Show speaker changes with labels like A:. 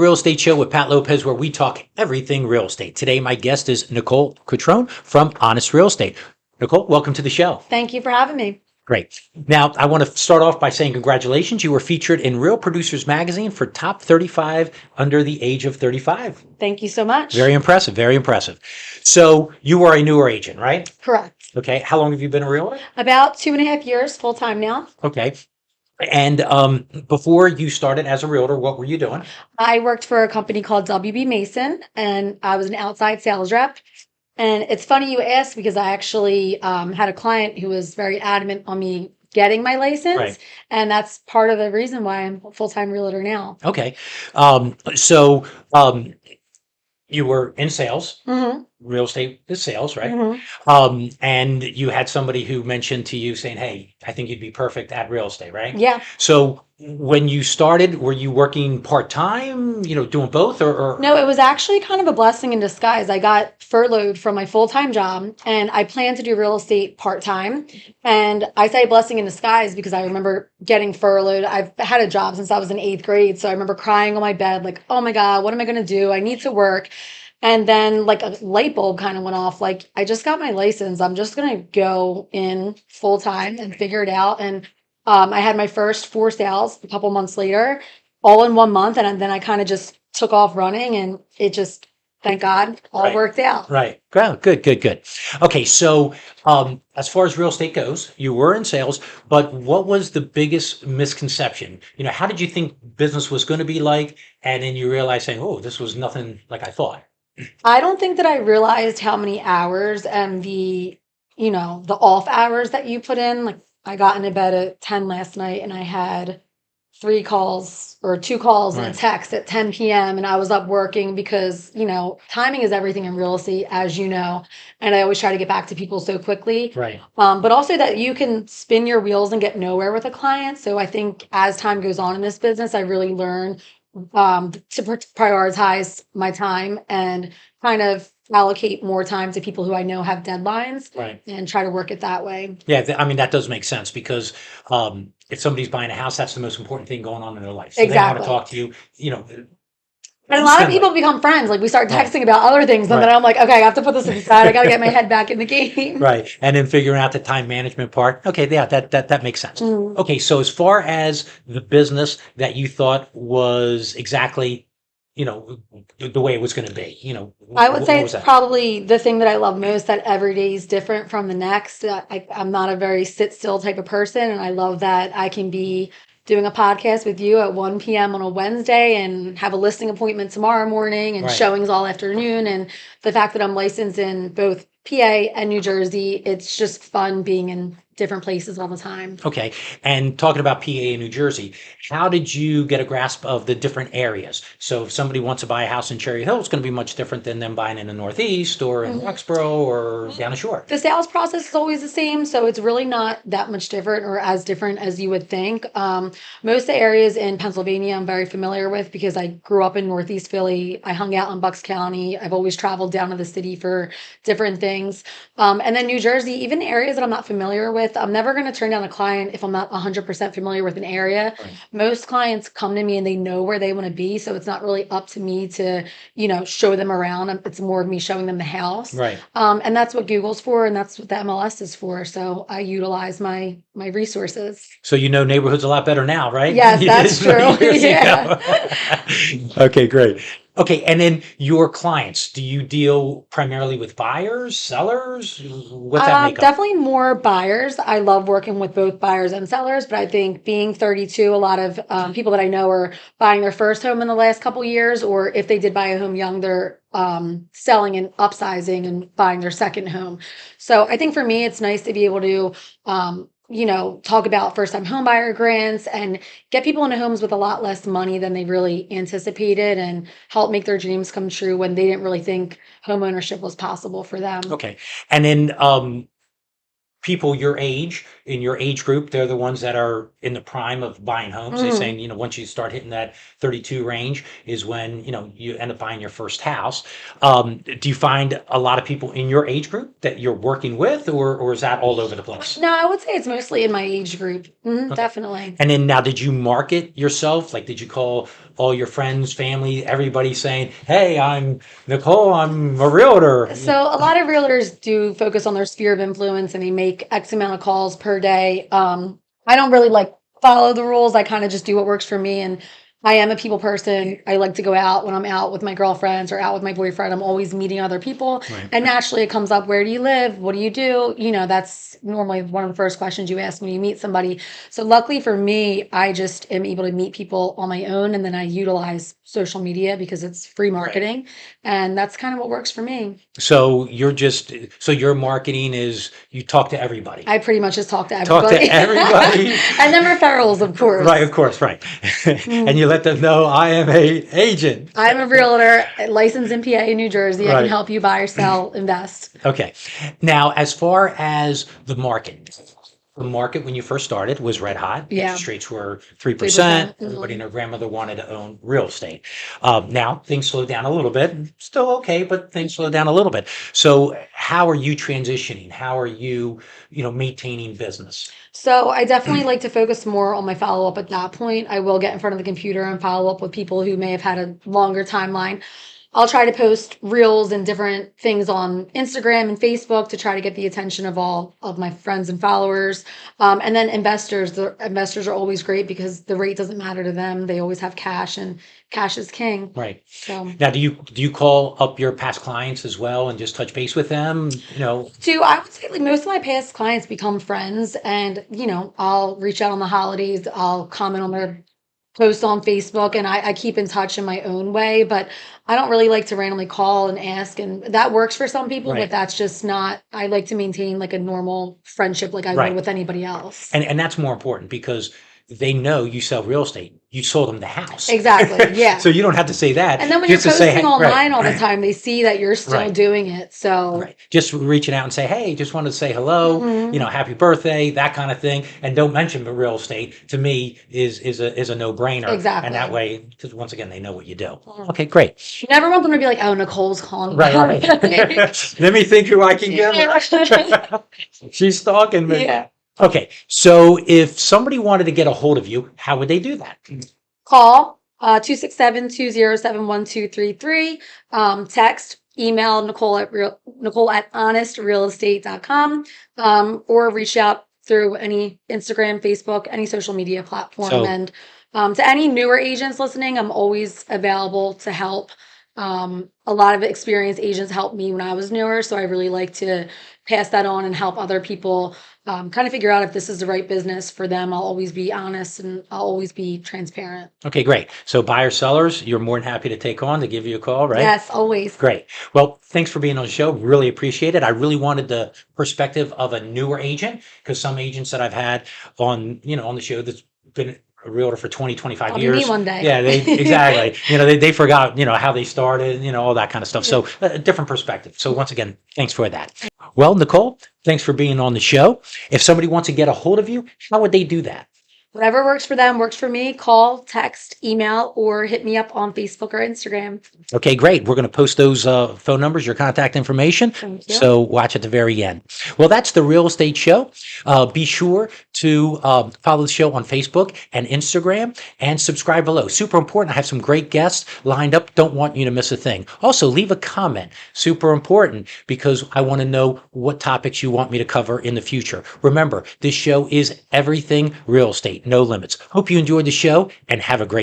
A: Real Estate Show with Pat Lopez, where we talk everything real estate. Today, my guest is Nicole Quattrone from Honest Real Estate. Nicole, welcome to the show.
B: Thank you for having me.
A: Great. Now, I want to start off by saying congratulations. You were featured in Real Producers Magazine for top 35 under the age of 35.
B: Thank you so much.
A: Very impressive. Very impressive. So you are a newer agent, right?
B: Correct.
A: Okay. How long have you been a realtor?
B: About 2.5 years, full time now.
A: Okay. And before you started as a realtor, what were you doing?
B: I worked for a company called WB Mason, and I was an outside sales rep. And it's funny you asked because I actually had a client who was very adamant on me getting my license.
A: Right.
B: And that's part of the reason why I'm a full-time realtor now.
A: Okay. So you were in sales.
B: Mm-hmm.
A: Real estate is sales, right?
B: Mm-hmm.
A: And you had somebody who mentioned to you saying, hey, I think you'd be perfect at real estate, right?
B: Yeah.
A: So when you started, were you working part-time, doing both or?
B: No, it was actually kind of a blessing in disguise. I got furloughed from my full-time job and I planned to do real estate part-time. And I say blessing in disguise because I remember getting furloughed. I've had a job since I was in 8th grade. So I remember crying on my bed, like, oh my God, what am I going to do? I need to work. And then like a light bulb kind of went off. Like, I just got my license. I'm just going to go in full time and figure it out. And I had my first 4 sales a couple months later, all in 1 month. And then I kind of just took off running and it just, thank God, all
A: Right.
B: worked out.
A: Right. Well, good. Okay. So as far as real estate goes, you were in sales, but what was the biggest misconception? How did you think business was going to be like? And then you realized saying, oh, this was nothing like I thought.
B: I don't think that I realized how many hours and the off hours that you put in. Like, I got into bed at 10 last night and I had 2 calls and a
A: Right.
B: text at 10 p.m. and I was up working because, timing is everything in real estate, as you know. And I always try to get back to people so quickly.
A: Right.
B: But also that you can spin your wheels and get nowhere with a client. So I think as time goes on in this business, I really learn to prioritize my time and kind of allocate more time to people who I know have deadlines
A: Right.
B: and try to work it that way.
A: Yeah. I mean, that does make sense because if somebody's buying a house, that's the most important thing going on in their life. So they want to
B: Exactly.
A: talk to you,
B: And a lot of
A: instantly.
B: people become friends. Like, we start
A: Right.
B: texting about other things, and
A: Right.
B: then I'm like, okay, I have to put this aside. I got to get my head back in the game.
A: Right. And then figuring out the time management part. Okay, yeah, that makes sense.
B: Mm.
A: Okay, so as far as the business that you thought was exactly, the way it was going to be,
B: I would say
A: what
B: it's
A: was that?
B: probably the thing that I love most, that every day is different from the next. I'm not a very sit still type of person, and I love that I can be doing a podcast with you at 1 p.m. on a Wednesday and have a listing appointment tomorrow morning and
A: Right.
B: showings all afternoon. And the fact that I'm licensed in both PA and New Jersey, it's just fun being in different places all the time.
A: Okay. And talking about PA and New Jersey, how did you get a grasp of the different areas? So if somebody wants to buy a house in Cherry Hill, it's going to be much different than them buying in the Northeast or in Roxborough or down the shore.
B: The sales process is always the same, so it's really not that much different or as different as you would think. Most of the areas in Pennsylvania I'm very familiar with because I grew up in Northeast Philly. I hung out in Bucks County. I've always traveled down to the city for different things. And then New Jersey, even areas that I'm not familiar with, I'm never going to turn down a client if I'm not 100% familiar with an area.
A: Right.
B: Most clients come to me and they know where they want to be, so it's not really up to me to, show them around. It's more of me showing them the house.
A: Right.
B: And that's what Google's for, and that's what the MLS is for. So I utilize my resources.
A: So you know neighborhoods a lot better now, right?
B: Yes,
A: You
B: that's
A: did 20
B: true.
A: years
B: Yeah.
A: ago. Okay, great. Okay, and then your clients, do you deal primarily with buyers, sellers? What's that make up?
B: Definitely more buyers. I love working with both buyers and sellers, but I think being 32, a lot of people that I know are buying their first home in the last couple years, or if they did buy a home young, they're selling and upsizing and buying their second home. So I think for me, it's nice to be able to talk about first time home buyer grants and get people into homes with a lot less money than they really anticipated and help make their dreams come true when they didn't really think home ownership was possible for them.
A: Okay. And then people your age, in your age group, they're the ones that are in the prime of buying homes. They're saying, once you start hitting that 32 range is when, you end up buying your first house. Do you find a lot of people in your age group that you're working with, or is that all over the place?
B: No, I would say it's mostly in my age group.
A: Okay.
B: Definitely.
A: And then now, did you market yourself? Like, did you call all your friends, family, everybody saying, "Hey, I'm Nicole. I'm a realtor."
B: So a lot of realtors do focus on their sphere of influence and they make X amount of calls per day. I don't really like follow the rules. I kind of just do what works for me. And I am a people person. I like to go out when I'm out with my girlfriends or out with my boyfriend. I'm always meeting other people.
A: Right.
B: And naturally it comes up, where do you live? What do you do? You know, that's normally one of the first questions you ask when you meet somebody. So luckily for me, I just am able to meet people on my own. And then I utilize social media because it's free marketing. And that's kind of what works for me.
A: So your marketing is you talk to everybody.
B: I pretty much just talk to
A: Talk to
B: everybody.
A: everybody.
B: And then referrals, of course.
A: Right, of course, right. And you let them know I am a agent.
B: I'm a realtor licensed in PA, New Jersey. I
A: Right.
B: can help you buy or sell, invest.
A: Okay. Now, as far as the market when you first started was red hot.
B: Yeah.
A: Interest rates were 3%.
B: 3%.
A: Everybody and their grandmother wanted to own real estate. Now things slowed down a little bit. Still okay, but things slowed down a little bit. So how are you transitioning? How are you, maintaining business?
B: So I definitely like to focus more on my follow up at that point. I will get in front of the computer and follow up with people who may have had a longer timeline. I'll try to post reels and different things on Instagram and Facebook to try to get the attention of all of my friends and followers. And then investors, the investors are always great because the rate doesn't matter to them. They always have cash and cash is king.
A: Right.
B: So
A: Now, do you call up your past clients as well and just touch base with them?
B: I would say like most of my past clients become friends and, I'll reach out on the holidays. I'll comment on their post on Facebook and I keep in touch in my own way, but I don't really like to randomly call and ask. And that works for some people,
A: Right.
B: but that's just not, I like to maintain like a normal friendship like I
A: Right.
B: would with anybody else.
A: And that's more important because they know you sell real estate. You sold them the house.
B: Exactly. Yeah.
A: So you don't have to say that.
B: And then when you're
A: just to say,
B: posting
A: hey,
B: online
A: right,
B: all the time, they see that you're still
A: Right.
B: doing it. So
A: right. Just reaching out and say, hey, just wanted to say hello,
B: Mhm.
A: happy birthday, that kind of thing. And don't mention the real estate to me is a no-brainer.
B: Exactly.
A: And that way, because once again, they know what you do.
B: Mhm.
A: Okay, great.
B: You never want them to be like, oh, Nicole's calling.
A: Right, right. Let me think who I can get. She's stalking me.
B: Yeah.
A: Okay, so if somebody wanted to get a hold of you, how would they do that?
B: Call 267-207-1233. Text, email Nicole at honestrealestate.com, or reach out through any Instagram, Facebook, any social media platform.
A: So-
B: And to any newer agents listening, I'm always available to help. A lot of experienced agents helped me when I was newer, so I really like to pass that on and help other people kind of figure out if this is the right business for them. I'll always be honest and I'll always be transparent.
A: Okay, great. So buyer sellers, you're more than happy to take on to give you a call, right?
B: Yes, always.
A: Great. Well, thanks for being on the show. Really appreciate it. I really wanted the perspective of a newer agent because some agents that I've had on the show that's been a realtor for 20, 25
B: I'll be
A: years.
B: me one day.
A: Yeah, exactly. They forgot, how they started, all that kind of stuff. So a different perspective. So once again, thanks for that. Well, Nicole, thanks for being on the show. If somebody wants to get a hold of you, how would they do that?
B: Whatever works for them works for me. Call, text, email, or hit me up on Facebook or Instagram.
A: Okay, great. We're going to post those phone numbers, your contact information.
B: Thank you.
A: So watch at the very end. Well, that's the Real Estate Show. Be sure to follow the show on Facebook and Instagram and subscribe below. Super important. I have some great guests lined up. Don't want you to miss a thing. Also, leave a comment. Super important because I want to know what topics you want me to cover in the future. Remember, this show is everything real estate, no limits. Hope you enjoyed the show and have a great day.